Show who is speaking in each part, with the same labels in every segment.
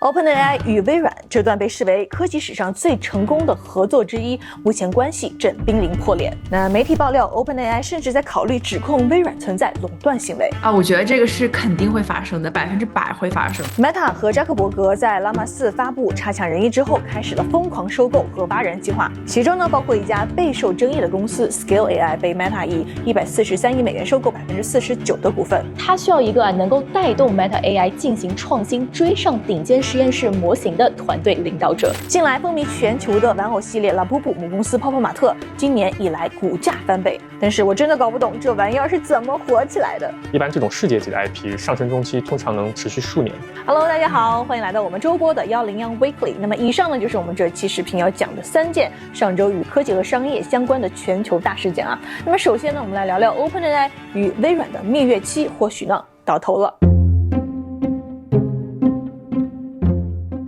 Speaker 1: OpenAI 与微软这段被视为科技史上最成功的合作之一，目前关系正濒临破裂。那媒体爆料 ，OpenAI 甚至在考虑指控微软存在垄断行为。
Speaker 2: 我觉得这个是肯定会发生的，100%会发生。
Speaker 1: Meta 和扎克伯格在拉玛4发布差强人意之后，开始了疯狂收购和挖人计划，其中呢包括一家备受争议的公司 Scale AI 被 Meta 以143亿美元收购49%的股份。
Speaker 3: 它需要一个能够带动 Meta AI 进行创新、追上顶尖实验室模型的团队领导者。
Speaker 1: 近来风靡全球的玩偶系列拉布布母公司泡泡玛特，今年以来股价翻倍，但是我真的搞不懂这玩意儿是怎么火起来的。
Speaker 4: 一般这种世界级的 IP 上升周期通常能持续数年。
Speaker 1: Hello， 大家好，欢迎来到我们周播的101 Weekly。那么以上呢就是我们这期视频要讲的3件上周与科技和商业相关的全球大事件啊。那么首先呢，我们来聊聊 OpenAI 与微软的蜜月期，或许呢到头了。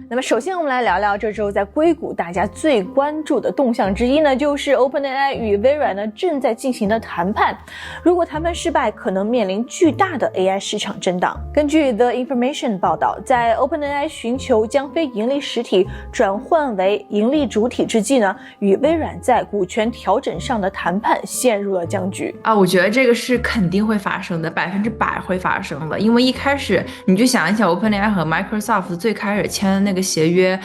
Speaker 1: 那么首先我们来聊聊这周在硅谷大家最关注的动向之一呢，就是 OpenAI 与微软呢正在进行的谈判。如果谈判失败，可能面临巨大的 AI 市场震荡。根据 The Information 报道，在 OpenAI 寻求将非盈利实体转换为盈利主体之际呢，与微软在股权调整上的谈判陷入了僵局。
Speaker 2: 我觉得这个是肯定会发生的，100%会发生的。因为一开始你就想一想 OpenAI 和 Microsoft 最开始签的那个协约，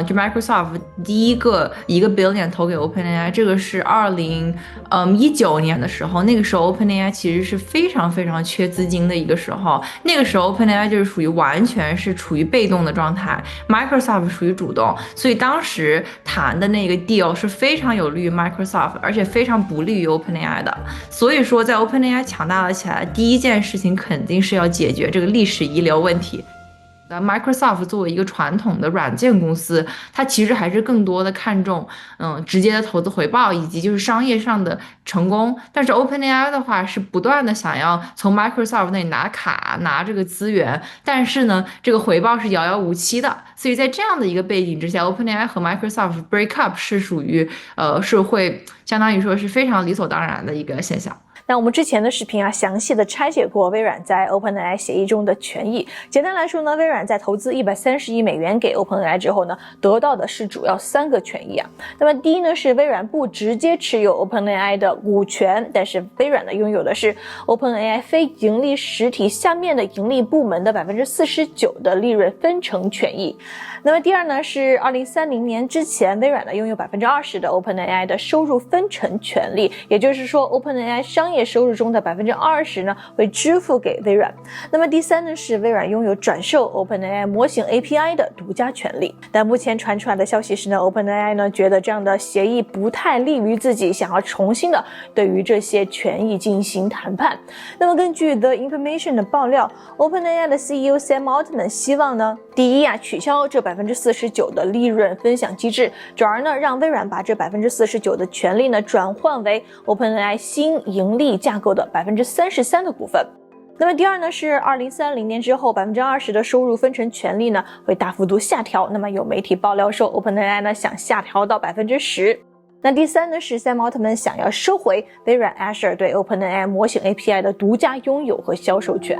Speaker 2: 就 Microsoft 第一个1个 billion 投给 OpenAI， 这个是2019年的时候，那个时候 OpenAI 其实是非常缺资金的一个时候，那个时候 OpenAI 就是属于完全是处于被动的状态， Microsoft 属于主动，所以当时谈的那个 deal 是非常有利于 Microsoft， 而且非常不利于 OpenAI 的。所以说在 OpenAI 强大了起来，第一件事情肯定是要解决这个历史遗留问题。Microsoft 作为一个传统的软件公司，它其实还是更多的看重直接的投资回报以及就是商业上的成功。但是 OpenAI 的话是不断的想要从 Microsoft 那里拿这个资源，但是呢这个回报是遥遥无期的。所以在这样的一个背景之下， OpenAI 和 Microsoft break up 是属于是会相当于说是非常理所当然的一个现象。
Speaker 1: 那我们之前的视频详细的拆解过微软在 OpenAI 协议中的权益。简单来说呢，微软在投资130亿美元给 OpenAI 之后呢，得到的是主要3个权益。那么第一呢，是微软不直接持有 OpenAI 的股权，但是微软呢拥有的是 OpenAI 非盈利实体下面的盈利部门的49%的利润分成权益。那么第二呢，是2030年之前，微软呢拥有20%的 OpenAI 的收入分成权利，也就是说 OpenAI 商业收入中的20%呢会支付给微软。那么第三呢，是微软拥有转售 OpenAI 模型 API 的独家权利。但目前传出来的消息是呢， OpenAI 呢觉得这样的协议不太利于自己，想要重新的对于这些权益进行谈判。那么根据 The Information 的爆料， OpenAI 的 CEO Sam Altman 希望呢，第一取消这49%的利润分享机制，转而呢让微软把这49%的权利呢转换为 OpenAI 新盈利架构的33%的股份。那么第二呢，是2030年之后20%的收入分成权利呢会大幅度下调。那么有媒体爆料说 OpenAI 呢想下调到10%。那第三呢，是 Sam Altman 想要收回微软 Azure 对 OpenAI 模型 API 的独家拥有和销售权。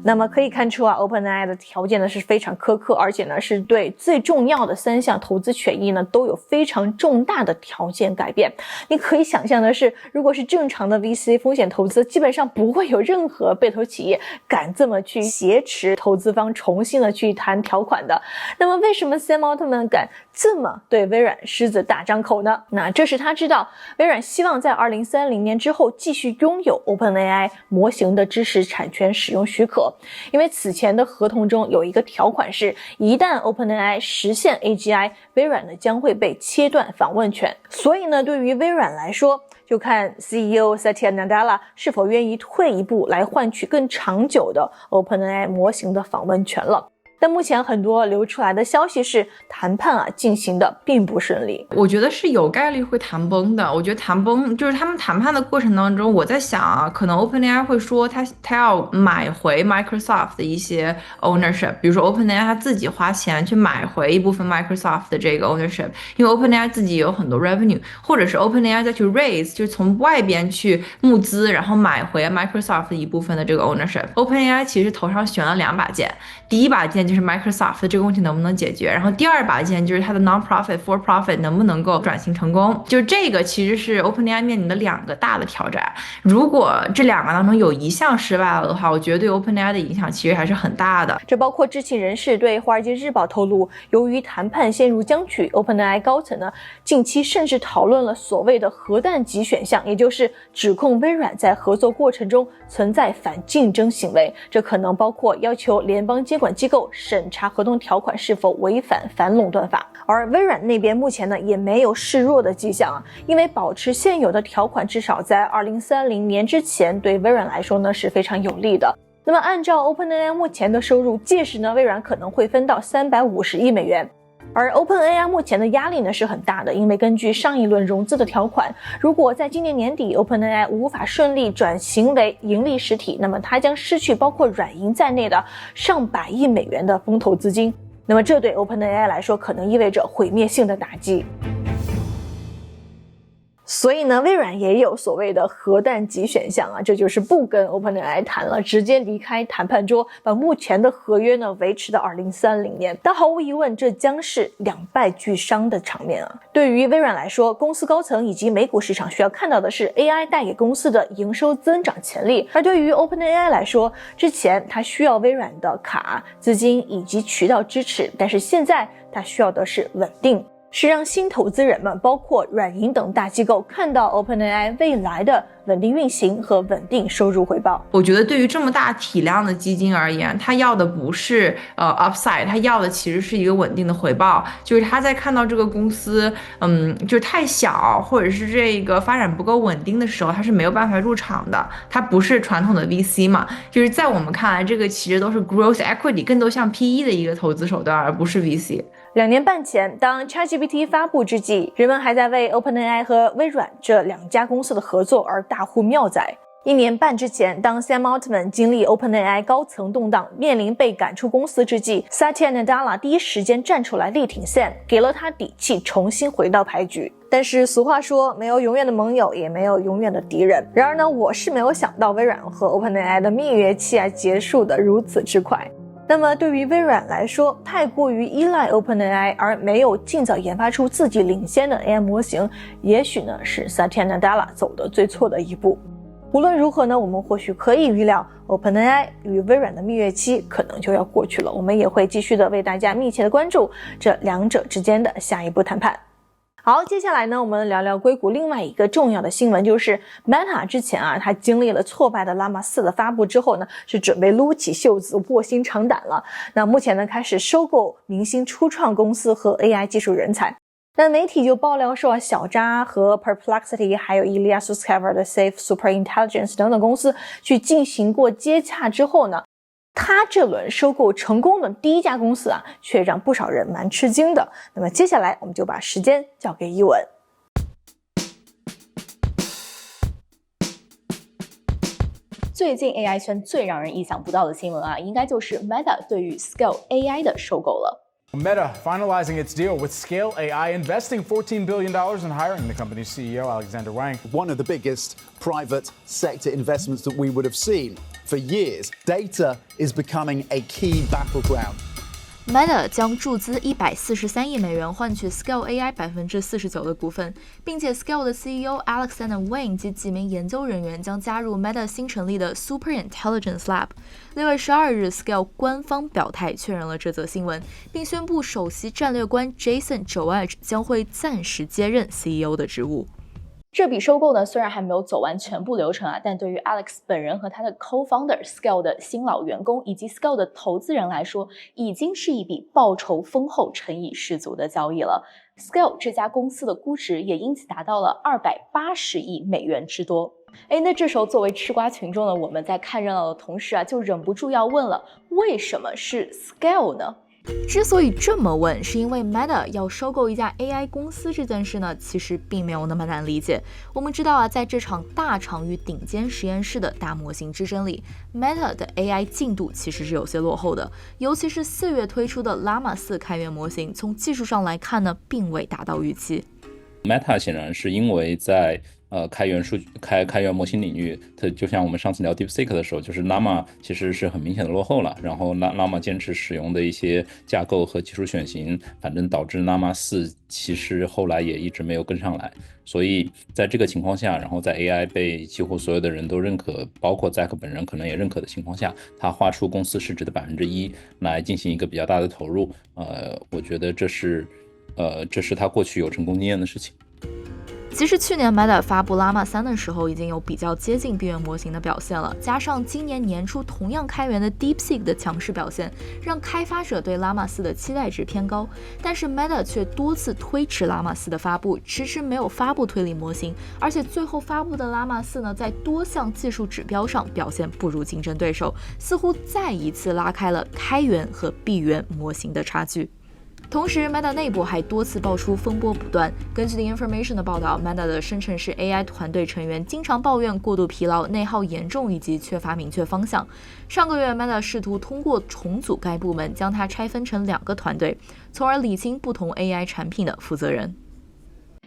Speaker 1: 那么可以看出OpenAI 的条件呢是非常苛刻，而且呢是对最重要的3项投资权益呢都有非常重大的条件改变。你可以想象的是，如果是正常的 VC 风险投资，基本上不会有任何被投企业敢这么去挟持投资方重新的去谈条款的。那么为什么 Sam Altman 敢这么对微软狮子大张口呢？那这是他知道微软希望在2030年之后继续拥有 OpenAI 模型的知识产权使用许可。因为此前的合同中有一个条款是，一旦 OpenAI 实现 AGI， 微软呢将会被切断访问权。所以呢，对于微软来说，就看 CEO Satya Nadella 是否愿意退一步来换取更长久的 OpenAI 模型的访问权了。但目前很多流出来的消息是，谈判进行的并不顺利。
Speaker 2: 我觉得是有概率会谈崩的。我觉得谈崩就是他们谈判的过程当中，我在想可能 OpenAI 会说他要买回 Microsoft 的一些 ownership， 比如说 OpenAI 他自己花钱去买回一部分 Microsoft 的这个 ownership， 因为 OpenAI 自己有很多 revenue， 或者是 OpenAI 再去 raise， 就是从外边去募资，然后买回 Microsoft 的一部分的这个 ownership。 OpenAI 其实头上悬了2把剑，第一把剑就是 Microsoft 的这个问题能不能解决，然后第二把剑就是它的 non-profit for profit 能不能够转型成功。就这个其实是 OpenAI 面临的2个大的挑战，如果这2个当中有一项失败了的话，我觉得对 OpenAI 的影响其实还是很大的。
Speaker 1: 这包括知情人士对《华尔街日报》透露，由于谈判陷入僵局， OpenAI 高层呢近期甚至讨论了所谓的核弹级选项，也就是指控微软在合作过程中存在反竞争行为，这可能包括要求联邦监管机构审查合同条款是否违反反垄断法。而微软那边目前呢也没有示弱的迹象啊，因为保持现有的条款至少在2030年之前对微软来说呢是非常有利的。那么按照 OpenAI 目前的收入，届时呢微软可能会分到350亿美元。而 OpenAI 目前的压力呢是很大的，因为根据上一轮融资的条款，如果在今年年底 OpenAI 无法顺利转型为盈利实体，那么它将失去包括软银在内的上百亿美元的风投资金，那么这对 OpenAI 来说可能意味着毁灭性的打击。所以呢，微软也有所谓的核弹级选项啊，这就是不跟 OpenAI 谈了，直接离开谈判桌，把目前的合约呢维持到2030年。但毫无疑问，这将是两败俱伤的场面啊。对于微软来说，公司高层以及美股市场需要看到的是 AI 带给公司的营收增长潜力，而对于 OpenAI 来说，之前它需要微软的卡、资金以及渠道支持，但是现在它需要的是稳定。是让新投资人们，包括软银等大机构看到 OpenAI 未来的稳定运行和稳定收入回报。
Speaker 2: 我觉得对于这么大体量的基金而言，他要的不是upside， 他要的其实是一个稳定的回报，就是他在看到这个公司就是太小或者是这个发展不够稳定的时候，他是没有办法入场的。他不是传统的 VC 嘛，就是在我们看来，这个其实都是 growth equity， 更多像 PE 的一个投资手段，而不是 VC。
Speaker 1: 2年半前，当 ChatGPT 发布之际，人们还在为 OpenAI 和微软这2家公司的合作而大呼妙哉。1年半之前，当 Sam Altman 经历 OpenAI 高层动荡，面临被赶出公司之际， Satya Nadella 第一时间站出来力挺 Sam， 给了他底气，重新回到牌局。但是俗话说，没有永远的盟友，也没有永远的敌人。然而呢，我是没有想到微软和 OpenAI 的蜜月期结束的如此之快。那么对于微软来说，太过于依赖 OpenAI 而没有尽早研发出自己领先的 AI 模型，也许呢是 Satya Nadella 走的最错的一步。无论如何呢，我们或许可以预料 OpenAI 与微软的蜜月期可能就要过去了。我们也会继续的为大家密切的关注这2者之间的下一步谈判。好，接下来呢，我们聊聊硅谷另外一个重要的新闻，就是 Meta 之前它经历了挫败的 Llama 4的发布之后呢，是准备撸起袖子卧薪尝胆了。那目前呢，开始收购明星初创公司和 AI 技术人才。那媒体就爆料说小扎和 Perplexity 还有 Ilya Sutskever 的 Safe Super Intelligence 等等公司去进行过接洽之后呢，他这轮收购成功的第1家公司却让不少人蛮吃惊的。那么接下来我们就把时间交给一文。
Speaker 3: 最近 AI 圈最让人意想不到的新闻应该就是 Meta 对于 Scale AI 的收购了。
Speaker 5: Meta finalizing its deal with Scale AI, investing $14 billion and hiring the company's CEO, Alexander Wang.
Speaker 6: One of the biggest private sector investments that we would have seen for years. Data is becoming a key battleground.
Speaker 7: Meta 将注资143亿美元换取 Scale AI 49%的股份，并且 Scale 的 CEO Alexander Wang 及几名研究人员将加入 Meta 新成立的 Super Intelligence Lab。6月12日 ，Scale 官方表态确认了这则新闻，并宣布首席战略官 Jason Joach 将会暂时接任 CEO 的职务。
Speaker 3: 这笔收购呢，虽然还没有走完全部流程但对于 Alex 本人和他的 co-founder Scale 的新老员工以及 Scale 的投资人来说，已经是一笔报酬丰厚、诚意十足的交易了。Scale 这家公司的估值也因此达到了280亿美元之多。那这时候作为吃瓜群众呢，我们在看热闹的同时就忍不住要问了，为什么是 Scale 呢？
Speaker 7: 之所以这么问，是因为 Meta 要收购一家 AI 公司这件事呢，其实并没有那么难理解。我们知道在这场大厂与顶尖实验室的大模型之争里， Meta 的 AI 进度其实是有些落后的，尤其是4月推出的 Llama 4开源模型，从技术上来看呢，并未达到预期。
Speaker 8: Meta 显然是因为在开源模型领域，它就像我们上次聊 DeepSeek 的时候，就是 Llama 其实是很明显的落后了，然后 Llama 坚持使用的一些架构和技术选型，反正导致 Llama 4其实后来也一直没有跟上来。所以在这个情况下，然后在 AI 被几乎所有的人都认可，包括 Zack 本人可能也认可的情况下，他花出公司市值的1%来进行一个比较大的投入，我觉得这是他过去有成功经验的事情。
Speaker 7: 其实去年 Meta 发布 Llama 3的时候，已经有比较接近闭源模型的表现了，加上今年年初同样开源的 DeepSeek 的强势表现，让开发者对 Llama 4的期待值偏高。但是 Meta 却多次推迟 Llama 4的发布，迟迟没有发布推理模型，而且最后发布的 Llama 4呢，在多项技术指标上表现不如竞争对手，似乎再一次拉开了开源和闭源模型的差距。同时 Meta 内部还多次爆出风波不断。根据 The Information 的报道， Meta 的生成式 AI 团队成员经常抱怨过度疲劳、内耗严重以及缺乏明确方向。上个月 Meta 试图通过重组该部门，将它拆分成2个团队，从而理清不同 AI 产品的负责人。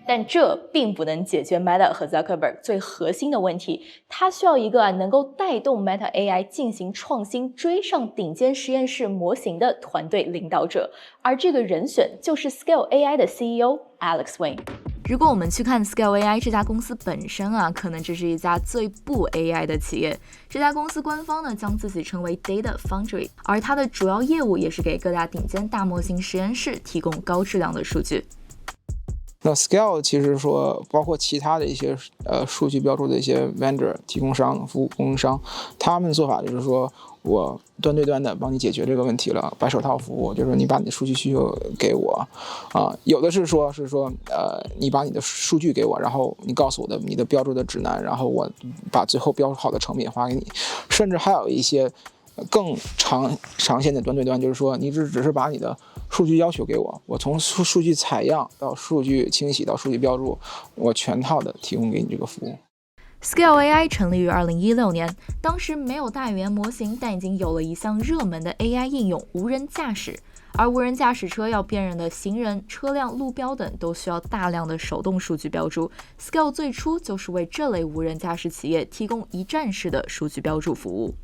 Speaker 3: 但这并不能解决 Meta 和 Zuckerberg 最核心的问题，它需要一个能够带动 Meta AI 进行创新、追上顶尖实验室模型的团队领导者，而这个人选就是 Scale AI 的 CEO Alex Wang。
Speaker 7: 如果我们去看 Scale AI 这家公司本身可能这是一家最不 AI 的企业。这家公司官方呢将自己称为 Data Foundry， 而它的主要业务也是给各大顶尖大模型实验室提供高质量的数据。
Speaker 9: 那 Scale 其实说包括其他的一些数据标注的一些 vendor 提供商、服务供应商，他们做法就是说我端对端的帮你解决这个问题了，白手套服务，就是说你把你的数据需求给我有的是说你把你的数据给我，然后你告诉我的你的标注的指南，然后我把最后标注好的成品发给你，甚至还有一些更长线的端对端，就是说你只是把你的数据要求给我，我从数据采样到数据清洗到数据标注，我全套的提供给你这个服务。
Speaker 7: Scale AI 成立于2016年，当时没有大语言模型，但已经有了一项热门的 AI 应用——无人驾驶。而无人驾驶车要辨认的行人、车辆、路标等，都需要大量的手动数据标注。Scale 最初就是为这类无人驾驶企业提供一站式的数据标注服务。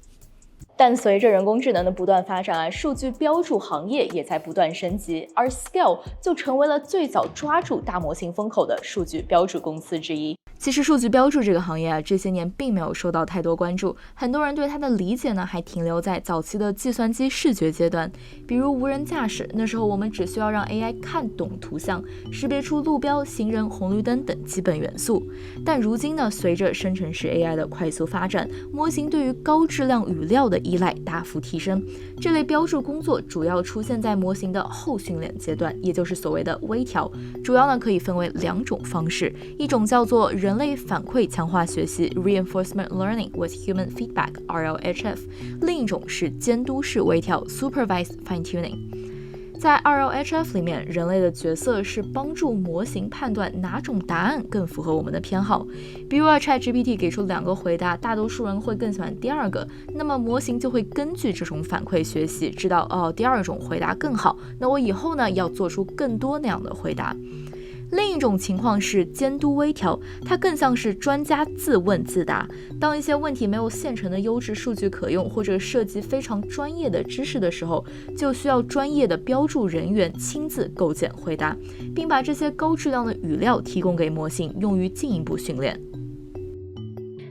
Speaker 3: 但随着人工智能的不断发展，数据标注行业也在不断升级，而 Scale 就成为了最早抓住大模型风口的数据标注公司之一。
Speaker 7: 其实数据标注这个行业这些年并没有受到太多关注，很多人对它的理解呢还停留在早期的计算机视觉阶段。比如无人驾驶，那时候我们只需要让 AI 看懂图像，识别出路标、行人、红绿灯等基本元素。但如今呢，随着生成式 AI 的快速发展，模型对于高质量语料的依赖大幅提升。这类标注工作主要出现在模型的后训练阶段，也就是所谓的微调。主要呢可以分为2种方式，一种叫做人类反馈强化学习 Reinforcement Learning with Human Feedback RLHF， 另一种是监督式微调 Supervised Fine-Tuning。在 RLHF 里面，人类的角色是帮助模型判断哪种答案更符合我们的偏好。比如ChatGPT 给出2个回答，大多数人会更喜欢第2个，那么模型就会根据这种反馈学习，知道第2种回答更好，那我以后呢要做出更多那样的回答。另一种情况是监督微调，它更像是专家自问自答。当一些问题没有现成的优质数据可用，或者涉及非常专业的知识的时候，就需要专业的标注人员亲自构建回答，并把这些高质量的语料提供给模型，用于进一步训练。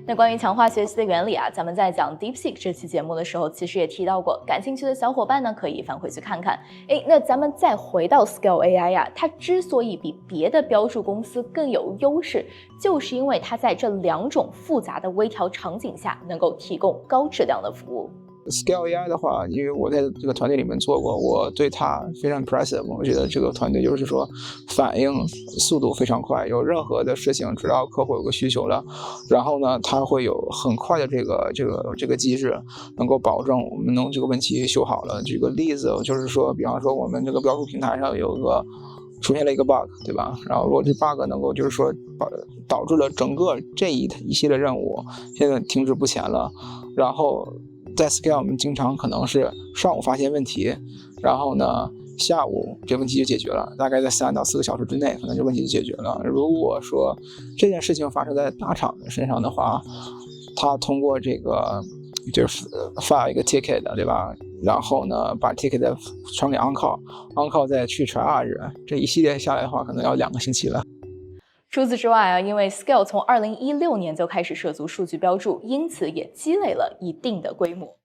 Speaker 3: 那关于强化学习的原理咱们在讲 DeepSeek 这期节目的时候其实也提到过，感兴趣的小伙伴呢可以翻回去看看。那咱们再回到 Scale AI 它之所以比别的标注公司更有优势，就是因为它在这2种复杂的微调场景下能够提供高质量的服务。
Speaker 9: Scale AI 的话，因为我在这个团队里面做过，我对它非常 impressive。我觉得这个团队就是说反应速度非常快，有任何的事情，只要客户有个需求了，然后呢，它会有很快的这个机制，能够保证我们能这个问题修好了。举个例子，就是说，比方说我们这个标注平台上出现了一个 bug， 对吧？然后如果这 bug 能够就是说导致了整个这一系列任务现在停滞不前了，然后在 Scale 我们经常可能是上午发现问题，然后呢下午这问题就解决了，大概在3到4个小时之内，可能这问题就解决了。如果说这件事情发生在大厂的身上的话，他通过这个就是发一个 ticket， 对吧？然后呢，把 ticket 传给 on-call 再去triage，这一系列下来的话，可能要2个星期了。
Speaker 3: 除此之外啊，因为 Scale 从2016年就开始涉足数据标注，因此也积累了一定的规模。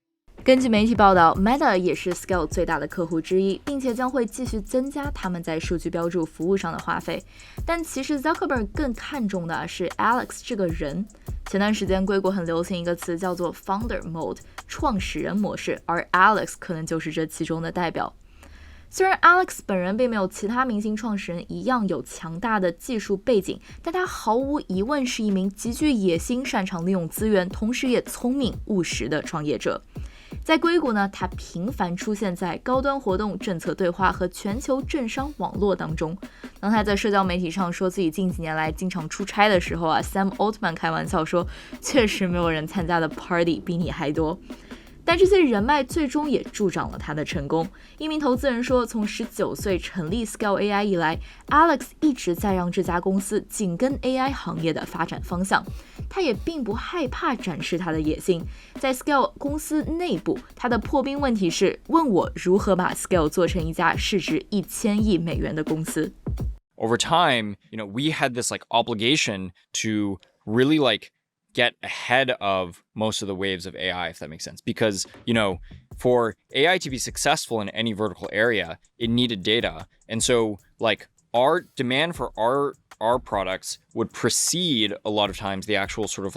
Speaker 7: 根据媒体报道 ，Meta 也是 Scale 最大的客户之一，并且将会继续增加他们在数据标注服务上的花费。但其实 Zuckerberg 更看重的是 Alex 这个人。前段时间硅谷很流行一个词叫做 Founder Mode， 创始人模式，而 Alex 可能就是这其中的代表。虽然 Alex 本人并没有其他明星创始人一样有强大的技术背景，但他毫无疑问是一名极具野心、擅长利用资源，同时也聪明务实的创业者。在硅谷呢，他频繁出现在高端活动、政策对话和全球政商网络当中。当他在社交媒体上说自己近几年来经常出差的时候啊 ，Sam Altman 开玩笑说：“确实没有人参加的 party 比你还多。”但这些人脉最终也助长了他的成功。一名投资人说，从19岁成立 Scale AI 以来 ，Alex 一直在让这家公司紧跟 AI 行业的发展方向。他也并不害怕展示他的野心。在 Scale 公司内部，他的破冰问题是问我如何把 Scale 做成一家市值1000亿美元的公司。
Speaker 10: Over time, we had this obligation to really get ahead of most of the waves of AI, if that makes sense. Because, for AI to be successful in any vertical area, it needed data. And so, our demand for our products would precede a lot of times the actual sort of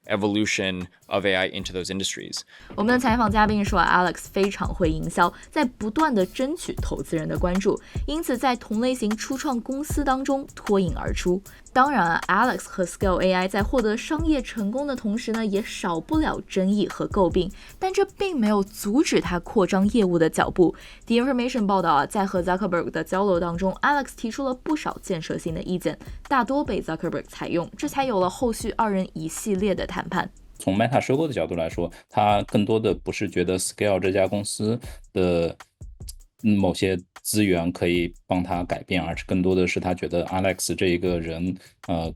Speaker 10: evolution of AI into those industries.
Speaker 7: 我们的采访嘉宾说 Alex 非常会营销，在不断的争取投资人的关注，因此在同类型初创公司当中脱颖而出。当然 Alex 和 Scale AI 在获得商业成功的同时呢，也少不了争议和诟病，但这并没有阻止他扩张业务的脚步。The Information 报道在和 Zuckerberg 的交流当中 ，Alex 提出了不少建设性的意见，大多被 Zuckerberg 采用，这才有了后续2人一系列的谈判。
Speaker 8: 从 Meta 收购的角度来说，他更多的不是觉得 Scale 这家公司的某些资源可以帮他改变，而是更多的是他觉得 Alex 这一个人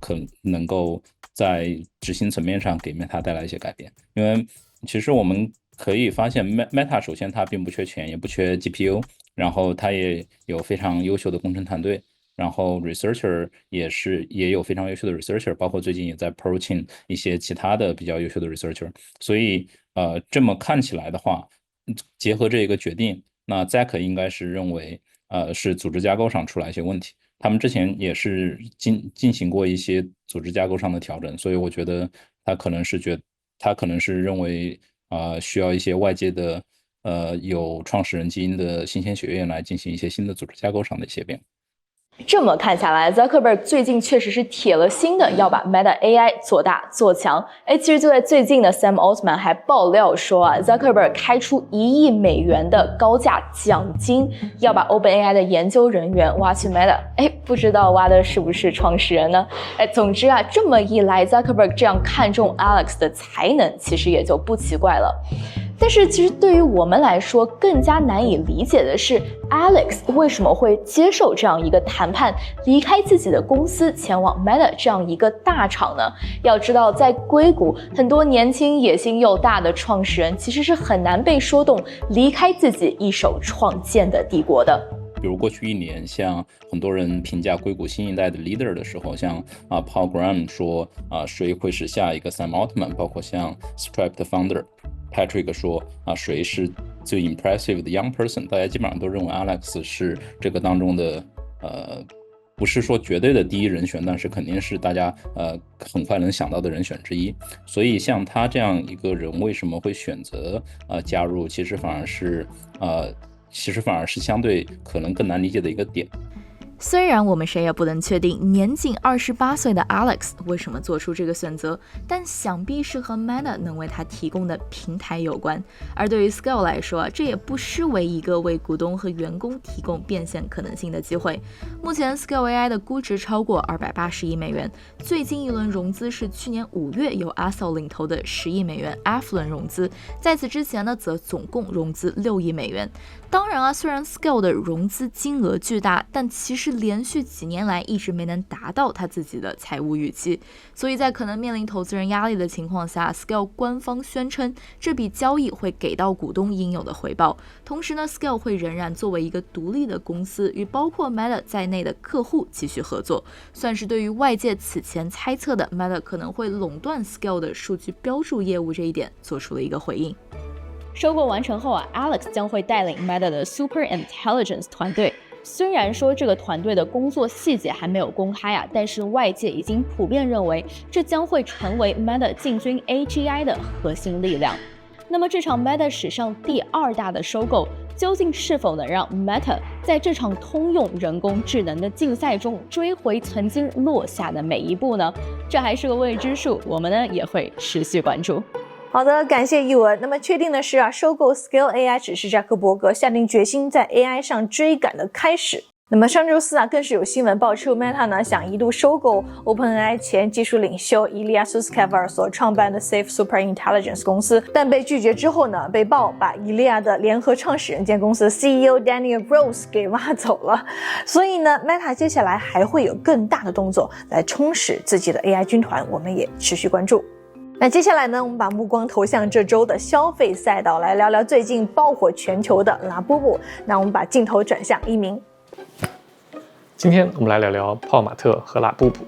Speaker 8: 可能够在执行层面上给 Meta 带来一些改变。因为其实我们可以发现 Meta 首先它并不缺钱，也不缺 GPU， 然后它也有非常优秀的工程团队，然后 researcher 也有非常优秀的 researcher， 包括最近也在 approaching 一些其他的比较优秀的 researcher。 所以这么看起来的话，结合这一个决定，那 Zack 应该是认为是组织架构上出来一些问题，他们之前也是进行过一些组织架构上的调整，所以我觉得他可能是认为需要一些外界的有创始人基因的新鲜血液来进行一些新的组织架构上的一些变化。
Speaker 3: 这么看下来 ，Zuckerberg 最近确实是铁了心的要把 Meta AI 做大做强。其实就在最近呢 ，Sam Altman 还爆料说Zuckerberg 开出1亿美元的高价奖金，要把 OpenAI 的研究人员挖去 Meta。不知道挖的是不是创始人呢？总之这么一来 ，Zuckerberg 这样看重 Alex 的才能，其实也就不奇怪了。但是其实对于我们来说更加难以理解的是 Alex 为什么会接受这样一个谈判，离开自己的公司前往 Meta 这样一个大厂呢？要知道在硅谷很多年轻野心又大的创始人其实是很难被说动离开自己一手创建的帝国的。
Speaker 8: 比如过去1年，像很多人评价硅谷新一代的 leader 的时候，像Paul Graham 说谁会是下一个 Sam Altman， 包括像 Stripe 的 founder Patrick 说谁是最 impressive 的 young person， 大家基本上都认为 Alex 是这个当中的不是说绝对的第一人选，但是肯定是大家很快能想到的人选之一。所以像他这样一个人为什么会选择加入，其实反而是相对可能更难理解的一个点。
Speaker 7: 虽然我们谁也不能确定年仅28岁的 Alex 为什么做出这个选择，但想必是和 Meta 能为他提供的平台有关。而对于 Scale 来说，这也不失为一个为股东和员工提供变现可能性的机会。目前 Scale AI 的估值超过280亿美元，最近一轮融资是去年5月由 Assel 领投的10亿美元 F 轮融资，在此之前呢，则总共融资6亿美元。当然啊，虽然 Scale 的融资金额巨大，但其实连续几年来一直没能达到他自己的财务预期，所以在可能面临投资人压力的情况下 ，Scale 官方宣称这笔交易会给到股东应有的回报。同时呢 ，Scale 会仍然作为一个独立的公司，与包括 Meta 在内的客户继续合作，算是对于外界此前猜测的 Meta 可能会垄断 Scale 的数据标注业务这一点做出了一个回应。
Speaker 3: 收购完成后啊 ，Alex 将会带领 Meta 的 Super Intelligence 团队。虽然说这个团队的工作细节还没有公开啊，但是外界已经普遍认为这将会成为 Meta 进军 AGI 的核心力量。那么这场 Meta 史上第2大的收购，究竟是否能让 Meta 在这场通用人工智能的竞赛中追回曾经落下的每一步呢？这还是个未知数，我们呢也会持续关注。
Speaker 1: 好的，感谢一文。那么确定的是啊，收购 Scale AI 只是扎克伯格下定决心在 AI 上追赶的开始。那么上周四啊，更是有新闻爆出 Meta 呢想一度收购 OpenAI 前技术领袖 Ilya Sutskever 所创办的 Safe Super Intelligence 公司，但被拒绝之后呢，被曝把 Ilya 的联合创始人兼公司 CEO Daniel Gross 给挖走了。所以呢 Meta 接下来还会有更大的动作来充实自己的 AI 军团，我们也持续关注。那接下来呢，我们把目光投向这周的消费赛道，来聊聊最近爆火全球的拉布布。那我们把镜头转向一鸣。
Speaker 4: 今天我们来聊聊泡玛特和拉布布。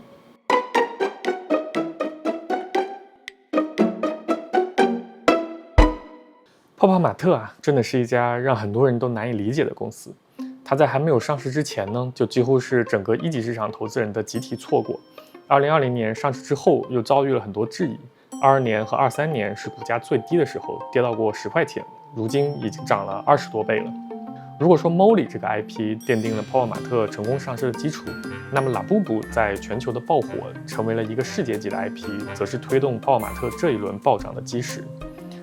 Speaker 4: 泡玛特啊，真的是一家让很多人都难以理解的公司。它在还没有上市之前呢，就几乎是整个一级市场投资人的集体错过。2020年上市之后，又遭遇了很多质疑。22年和23年是股价最低的时候，跌到过10块钱，如今已经涨了20多倍了。如果说 Molly 这个 IP 奠定了泡玛特成功上市的基础，那么拉布布在全球的爆火成为了一个世界级的 IP， 则是推动泡玛特这一轮暴涨的基石。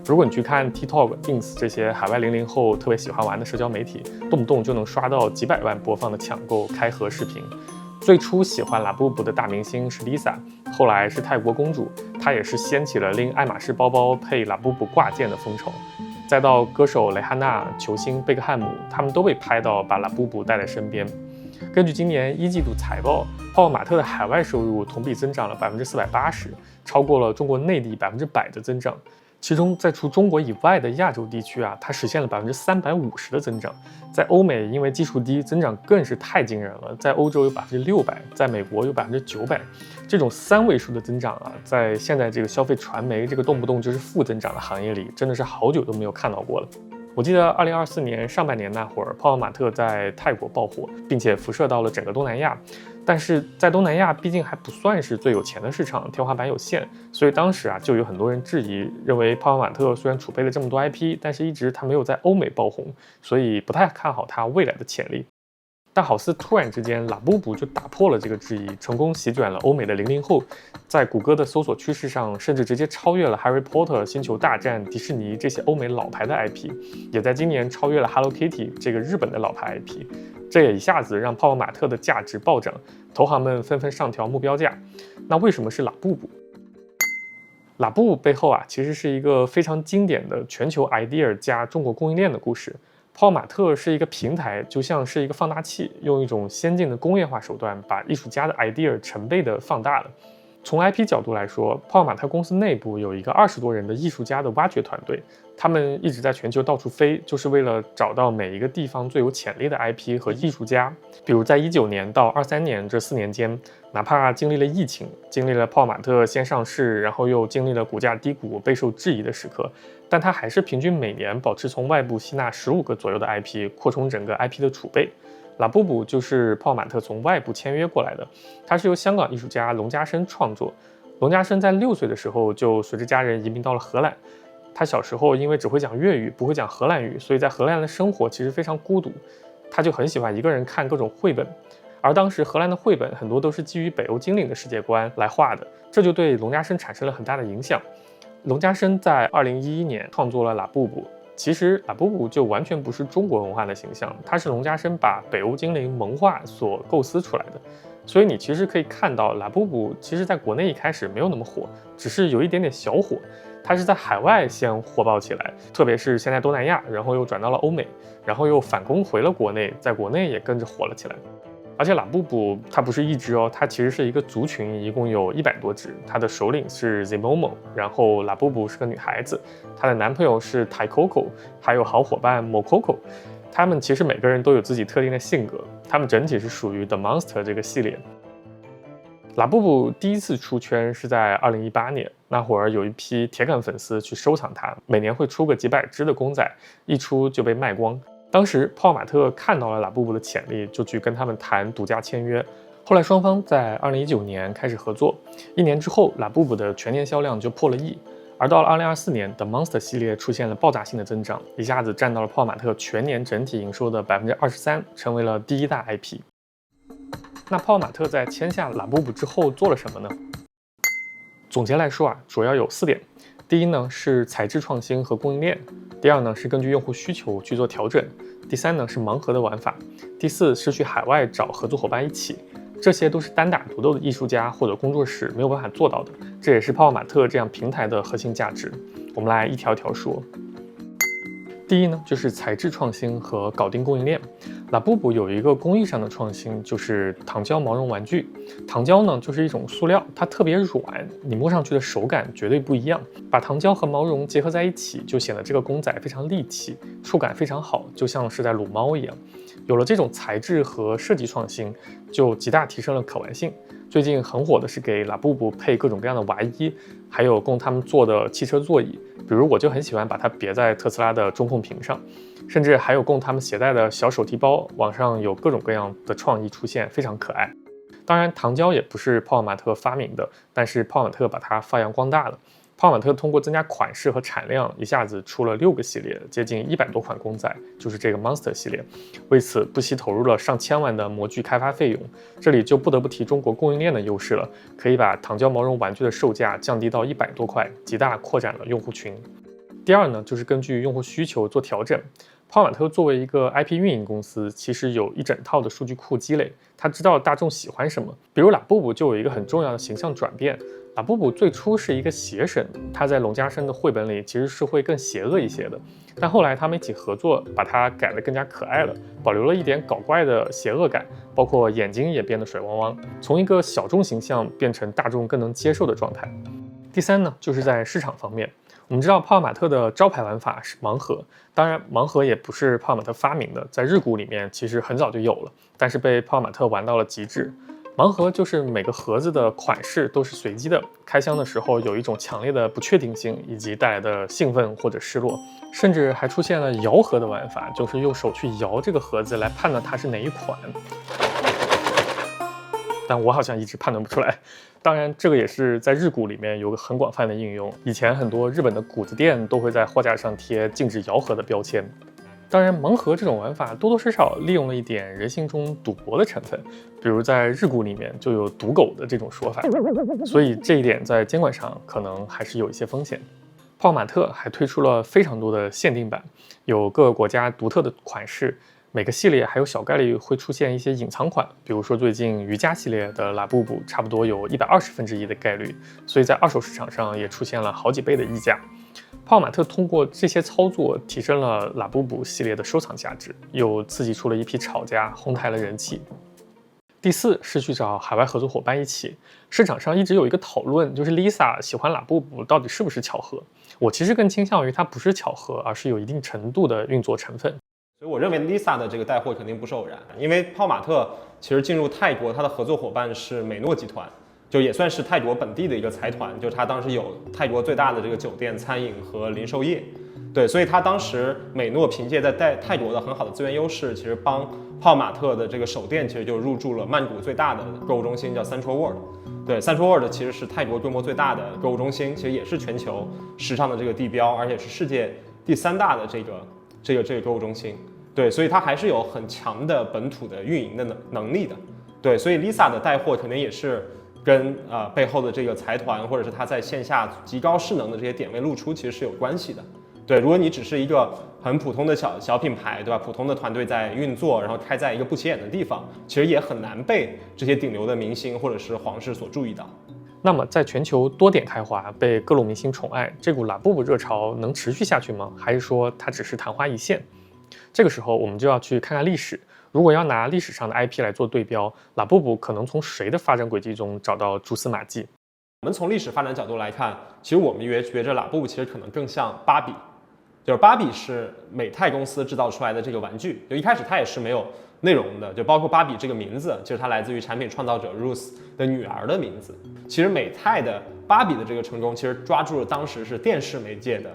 Speaker 4: 如果你去看 TikTok、Ins 这些海外00后特别喜欢玩的社交媒体，动不动就能刷到几百万播放的抢购开盒视频。最初喜欢拉布布的大明星是 Lisa， 后来是泰国公主，她也是掀起了拎爱马仕包包配拉布布挂件的风潮。再到歌手蕾哈娜、球星贝克汉姆，他们都被拍到把拉布布带在身边。根据今年1季度财报，泡玛特的海外收入同比增长了480%，超过了中国内地100%的增长。其中，在除中国以外的亚洲地区啊，它实现了350%的增长。在欧美，因为基数低，增长更是太惊人了。在欧洲有600%，在美国有900%。这种3位数的增长啊，在现在这个消费传媒这个动不动就是负增长的行业里，真的是好久都没有看到过了。我记得2024年上半年那会儿，泡玛特在泰国爆火，并且辐射到了整个东南亚。但是在东南亚毕竟还不算是最有钱的市场，天花板有限，所以当时啊就有很多人质疑，认为泡玛特虽然储备了这么多 IP， 但是一直它没有在欧美爆红，所以不太看好它未来的潜力。但好似突然之间，拉布布就打破了这个质疑，成功席卷了欧美的00后，在谷歌的搜索趋势上，甚至直接超越了 Harry Potter、星球大战、迪士尼这些欧美老牌的 IP， 也在今年超越了 Hello Kitty 这个日本的老牌 IP。这也一下子让泡玛特的价值暴涨，投行们纷纷上调目标价。那为什么是拉布布？拉布布背后啊，其实是一个非常经典的全球 idea 加中国供应链的故事。泡玛特是一个平台，就像是一个放大器，用一种先进的工业化手段，把艺术家的 idea 成倍的放大了。从 IP 角度来说，泡玛特公司内部有一个20多人的艺术家的挖掘团队，他们一直在全球到处飞，就是为了找到每一个地方最有潜力的 IP 和艺术家。比如在19年到23年这4年间，哪怕经历了疫情，经历了泡玛特先上市，然后又经历了股价低谷、备受质疑的时刻，但它还是平均每年保持从外部吸纳15个左右的 IP， 扩充整个 IP 的储备。拉布布就是泡玛特从外部签约过来的，他是由香港艺术家龙家生创作。龙家生在6岁的时候就随着家人移民到了荷兰。他小时候因为只会讲粤语，不会讲荷兰语，所以在荷兰的生活其实非常孤独。他就很喜欢一个人看各种绘本。而当时荷兰的绘本很多都是基于北欧精灵的世界观来画的，这就对龙家生产生了很大的影响。龙家生在2011年创作了拉布布，其实拉布布就完全不是中国文化的形象，它是龙家生把北欧精灵萌化所构思出来的。所以你其实可以看到，拉布布其实在国内一开始没有那么火，只是有一点点小火。它是在海外先火爆起来，特别是先在东南亚，然后又转到了欧美，然后又反攻回了国内，在国内也跟着火了起来。而且拉布布它不是一只哦，它其实是一个族群，一共有100多只。它的首领是 Zemomo， 然后拉布布是个女孩子，她的男朋友是 Taikoko， 还有好伙伴 Mokoko。他们其实每个人都有自己特定的性格，他们整体是属于 The Monster 这个系列。拉布布第一次出圈是在2018年，那会儿有一批铁杆粉丝去收藏它，每年会出个几百只的公仔，一出就被卖光。当时泡玛特看到了拉布布的潜力，就去跟他们谈独家签约。后来双方在2019年开始合作，1年之后，拉布布的全年销量就破了亿。而到了2024年 ，The Monster 系列出现了爆炸性的增长，一下子占到了泡玛特全年整体营收的23%，成为了第1大 IP。那泡玛特在签下拉布布之后做了什么呢？总结来说主要有4点。第一呢是材质创新和供应链，第二呢是根据用户需求去做调整，第三呢是盲盒的玩法，第四是去海外找合作伙伴一起。这些都是单打独斗的艺术家或者工作室没有办法做到的，这也是泡玛特这样平台的核心价值。我们来一条一条说。第一呢，就是材质创新和搞定供应链。拉布布有一个工艺上的创新，就是糖胶毛绒玩具。糖胶呢，就是一种塑料，它特别软，你摸上去的手感绝对不一样。把糖胶和毛绒结合在一起，就显得这个公仔非常立体，触感非常好，就像是在撸猫一样。有了这种材质和设计创新，就极大提升了可玩性。最近很火的是给拉布布配各种各样的娃衣，还有供他们做的汽车座椅，比如我就很喜欢把它别在特斯拉的中控屏上，甚至还有供他们携带的小手提包，网上有各种各样的创意出现，非常可爱。当然，糖胶也不是泡玛特发明的，但是泡玛特把它发扬光大了。泡玛特通过增加款式和产量，一下子出了6个系列，接近100多款公仔，就是这个 Monster 系列。为此不惜投入了上千万的模具开发费用。这里就不得不提中国供应链的优势了，可以把糖胶毛绒玩具的售价降低到100多块，极大扩展了用户群。第二呢，就是根据用户需求做调整。泡玛特作为一个 IP 运营公司，其实有一整套的数据库积累，他知道大众喜欢什么。比如拉布布就有一个很重要的形象转变。拉布布最初是一个邪神，他在龙家生的绘本里其实是会更邪恶一些的，但后来他们一起合作，把它改得更加可爱了，保留了一点搞怪的邪恶感，包括眼睛也变得水汪汪，从一个小众形象变成大众更能接受的状态。第三呢，就是在市场方面，我们知道泡玛特的招牌玩法是盲盒，当然盲盒也不是泡玛特发明的，在日股里面其实很早就有了，但是被泡玛特玩到了极致。盲盒就是每个盒子的款式都是随机的，开箱的时候有一种强烈的不确定性，以及带来的兴奋或者失落，甚至还出现了摇盒的玩法，就是用手去摇这个盒子来判断它是哪一款。但我好像一直判断不出来。当然，这个也是在日股里面有个很广泛的应用，以前很多日本的谷子店都会在货架上贴禁止摇盒的标签。当然，盲盒这种玩法多多少少利用了一点人性中赌博的成分，比如在日股里面就有赌狗的这种说法，所以这一点在监管上可能还是有一些风险。泡玛特还推出了非常多的限定版，有各个国家独特的款式，每个系列还有小概率会出现一些隐藏款，比如说最近瑜伽系列的拉布布差不多有120%的概率，所以在二手市场上也出现了好几倍的溢价。泡玛特通过这些操作提升了拉布布系列的收藏价值，又刺激出了一批炒家，哄抬了人气。第四是去找海外合作伙伴一起。市场上一直有一个讨论，就是 Lisa 喜欢拉布布到底是不是巧合？我其实更倾向于它不是巧合，而是有一定程度的运作成分。
Speaker 11: 所以我认为 Lisa 的这个带货肯定不是偶然，因为泡玛特其实进入泰国，它的合作伙伴是美诺集团。就也算是泰国本地的一个财团，就是他当时有泰国最大的这个酒店、餐饮和零售业，对，所以他当时美诺凭借在泰国的很好的资源优势，其实帮泡玛特的这个首店其实就入驻了曼谷最大的购物中心，叫 Central World。对 ，Central World 其实是泰国规模最大的购物中心，其实也是全球时尚的这个地标，而且是世界第3大的这个购物中心。对，所以它还是有很强的本土的运营的能力的。对，所以 Lisa 的带货肯定也是跟背后的这个财团或者是它在线下极高势能的这些点位露出其实是有关系的。对，如果你只是一个很普通的小品牌，对吧？普通的团队在运作，然后开在一个不起眼的地方，其实也很难被这些顶流的明星或者是皇室所注意到。
Speaker 4: 那么，在全球多点开花、被各路明星宠爱，这股拉布布热潮能持续下去吗？还是说它只是昙花一现？这个时候，我们就要去看看历史。如果要拿历史上的 IP 来做对标，拉布布可能从谁的发展轨迹中找到蛛丝马迹？
Speaker 11: 我们从历史发展角度来看，其实我们觉着拉布布其实可能更像芭比。就是芭比是美泰公司制造出来的这个玩具，就一开始它也是没有内容的，就包括芭比这个名字，其实它来自于产品创造者 Ruth 的女儿的名字。其实美泰的芭比的这个成功，其实抓住了当时是电视媒介的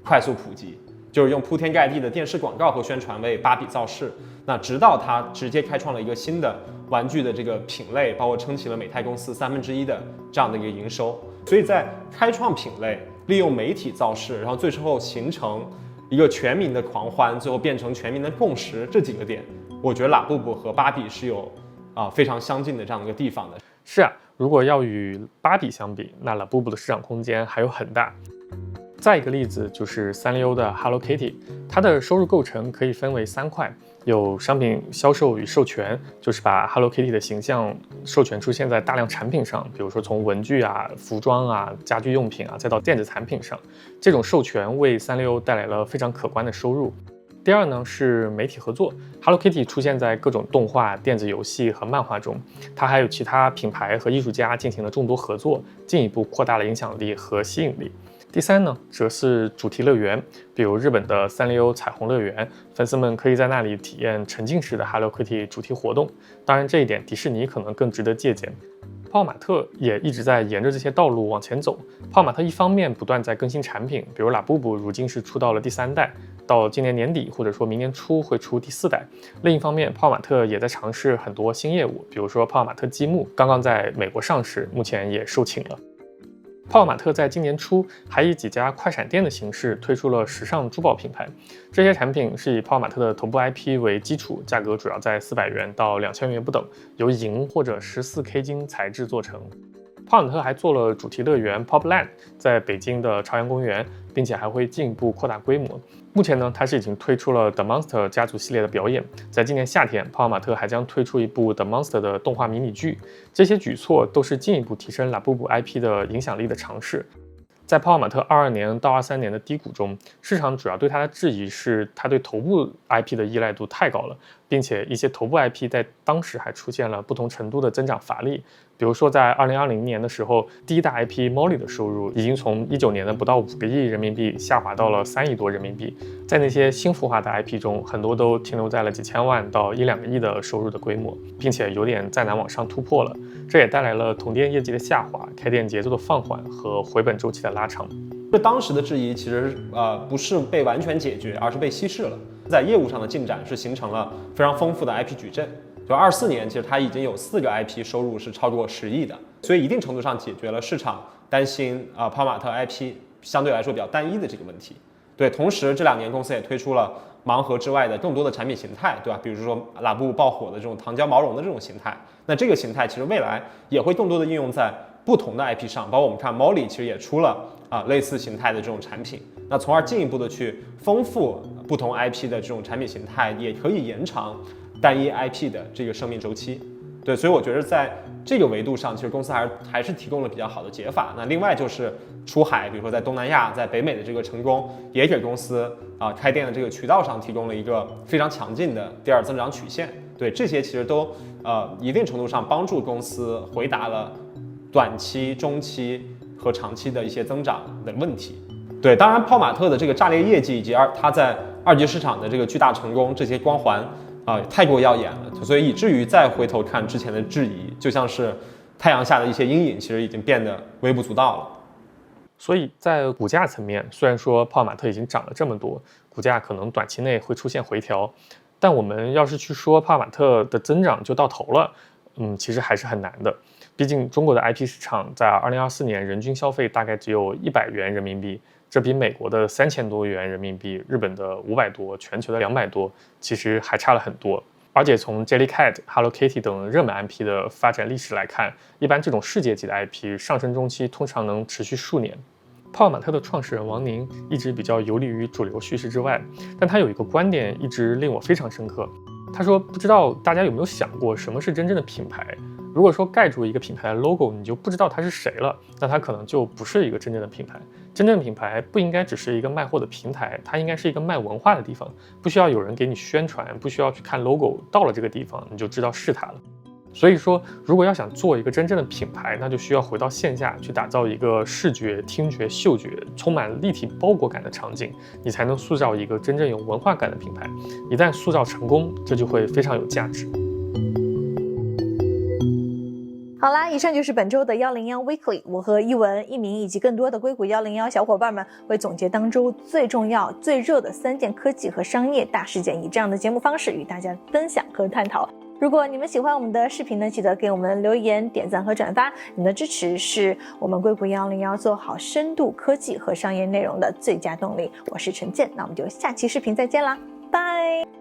Speaker 11: 快速普及，就是用铺天盖地的电视广告和宣传为芭比造势。那直到它直接开创了一个新的玩具的这个品类，包括撑起了美泰公司1/3的这样的一个营收。所以在开创品类，利用媒体造势，然后最后形成一个全民的狂欢，最后变成全民的共识，这几个点，我觉得拉布布和芭比是有非常相近的这样的一个地方的。
Speaker 4: 是啊，如果要与芭比相比，那拉布布的市场空间还有很大。再一个例子就是三丽鸥的 Hello Kitty， 它的收入构成可以分为3块。有商品销售与授权，就是把 Hello Kitty 的形象授权出现在大量产品上，比如说从文具啊、服装啊、家居用品啊，再到电子产品上，这种授权为三丽鸥带来了非常可观的收入。第二呢是媒体合作 ，Hello Kitty 出现在各种动画、电子游戏和漫画中，它还有其他品牌和艺术家进行了众多合作，进一步扩大了影响力和吸引力。第三呢，则是主题乐园，比如日本的三丽鸥彩虹乐园，粉丝们可以在那里体验沉浸式的 Hello Kitty 主题活动。当然，这一点迪士尼可能更值得借鉴。泡玛特也一直在沿着这些道路往前走。泡玛特一方面不断在更新产品，比如拉布布如今是出到了第3代，到今年年底或者说明年初会出第4代。另一方面，泡玛特也在尝试很多新业务，比如说泡玛特积木刚刚在美国上市，目前也售罄了。泡玛特在今年初还以几家快闪店的形式推出了时尚珠宝品牌，这些产品是以泡玛特的头部 IP 为基础，价格主要在400元到2000元不等，由银或者14K 金材制作成。泡玛特还做了主题乐园 Popland， 在北京的朝阳公园，并且还会进一步扩大规模。目前呢，它是已经推出了 The Monster 家族系列的表演，在今年夏天，泡玛特还将推出一部 The Monster 的动画迷你剧。这些举措都是进一步提升拉布布 IP 的影响力的尝试。在泡玛特22年到23年的低谷中，市场主要对它的质疑是它对头部 IP 的依赖度太高了，并且一些头部 IP 在当时还出现了不同程度的增长乏力。比如说在2020年的时候，第一大 IP Molly 的收入已经从19年的不到5个亿人民币下滑到了3亿多人民币。在那些新孵化的 IP 中，很多都停留在了几千万到1-2个亿的收入的规模，并且有点再难往上突破了。这也带来了同店业绩的下滑、开店节奏的放缓和回本周期的拉长。
Speaker 11: 这当时的质疑其实不是被完全解决，而是被稀释了。在业务上的进展是形成了非常丰富的 IP 矩阵。就24年，其实它已经有4个 IP 收入是超过10亿的，所以一定程度上解决了市场担心泡玛特 IP 相对来说比较单一的这个问题。对，同时这2年公司也推出了盲盒之外的更多的产品形态，对吧？比如说拉布布爆火的这种糖胶毛绒的这种形态，那这个形态其实未来也会更多的应用在不同的 IP 上，包括我们看 Molly 其实也出了类似形态的这种产品，那从而进一步的去丰富不同 IP 的这种产品形态，也可以延长单一 IP 的这个生命周期。对，所以我觉得在这个维度上，其实公司还是提供了比较好的解法。那另外就是出海，比如说在东南亚、在北美的这个成功，也给公司开店的这个渠道上提供了一个非常强劲的第二增长曲线。对，这些其实都一定程度上帮助公司回答了短期、中期和长期的一些增长的问题。对，当然泡玛特的这个炸裂业绩以及它在2级市场的这个巨大成功，这些光环太过耀眼了，所以以至于再回头看之前的质疑，就像是太阳下的一些阴影，其实已经变得微不足道了。
Speaker 4: 所以在股价层面，虽然说泡玛特已经涨了这么多，股价可能短期内会出现回调，但我们要是去说泡玛特的增长就到头了，其实还是很难的。毕竟中国的 IP 市场在2024年人均消费大概只有100元人民币，这比美国的3000多元人民币、日本的500多、全球的200多，其实还差了很多。而且从 Jellycat、Hello Kitty 等热门 IP 的发展历史来看，一般这种世界级的 IP 上升中期通常能持续数年。泡泡玛特的创始人王宁一直比较游离于主流叙事之外，但他有一个观点一直令我非常深刻。他说，不知道大家有没有想过什么是真正的品牌？如果说盖住一个品牌的 logo， 你就不知道它是谁了，那它可能就不是一个真正的品牌。真正的品牌不应该只是一个卖货的平台，它应该是一个卖文化的地方，不需要有人给你宣传，不需要去看 logo， 到了这个地方你就知道是它了。所以说，如果要想做一个真正的品牌，那就需要回到线下去打造一个视觉、听觉、嗅觉充满立体包裹感的场景，你才能塑造一个真正有文化感的品牌。一旦塑造成功，这就会非常有价值。
Speaker 1: 好啦，以上就是本周的101 Weekly， 我和一文、一鸣以及更多的硅谷101小伙伴们会总结当周最重要、最热的3件科技和商业大事件，以这样的节目方式与大家分享和探讨。如果你们喜欢我们的视频呢，记得给我们留言、点赞和转发，你们的支持是我们硅谷101做好深度科技和商业内容的最佳动力。我是陈建，那我们就下期视频再见啦，拜。